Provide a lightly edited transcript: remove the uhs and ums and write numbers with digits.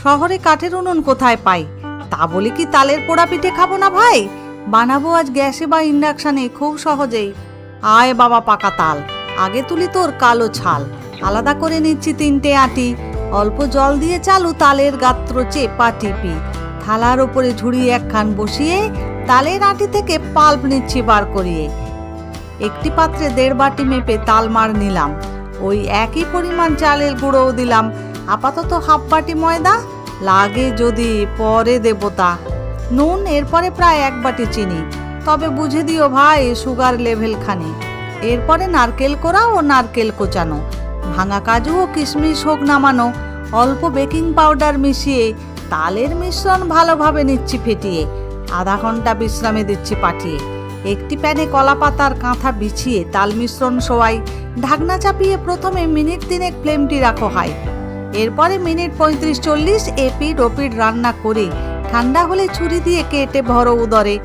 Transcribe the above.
শহরে কাঠের উনুন কোথায় পাই? তা বলে কি তালের পোড়া পিঠে খাবো না ভাই? বানাবো আজ গ্যাসে বা ইন্ডাকশানে, খুব সহজেই। আয় বাবা পাকা তাল, আগে তুলি তোর কালো ছাল। আলাদা করে নিচ্ছি 3টে আটি, অল্প জল দিয়ে চালু তালের গাত্র চেপা টিপি। থালার ওপরে ঝুড়ি একখান বসিয়ে তালের আটি থেকে পাল্প নিচ্ছি বার করিয়ে। একটি পাত্রে 1.5 বাটি মেপে তালমার নিলাম, ওই একই পরিমাণ চালের গুঁড়োও দিলাম। আপাতত 1/2 বাটি ময়দা, লাগে যদি পরে দেবো তা। নুন, এরপরে প্রায় 1 বাটি চিনি, তবে বুঝে দিও ভাই সুগার লেভেল খানি। এরপরে নারকেল কোড়া ও নারকেল কোচানো, ভাঙা কাজু ও কিশমিশ হোক নামানো। অল্প বেকিং পাউডার মিশিয়ে তালের মিশ্রণ ভালোভাবে নিচ্ছি ফেটিয়ে। আধা ঘন্টা বিশ্রামে দিচ্ছি পাঠিয়ে। একটি প্যানে কলা পাতার কাঁথা বিছিয়ে তাল মিশ্রণ শোয়াই। ঢাকনা চাপিয়ে প্রথমে মিনিট 3 ফ্লেমটি রাখো হাই। এরপরে মিনিট 35-40 এপিড ওপিড রান্না করে ঠান্ডা হলে ছুরি দিয়ে কেটে ভরো উদরে।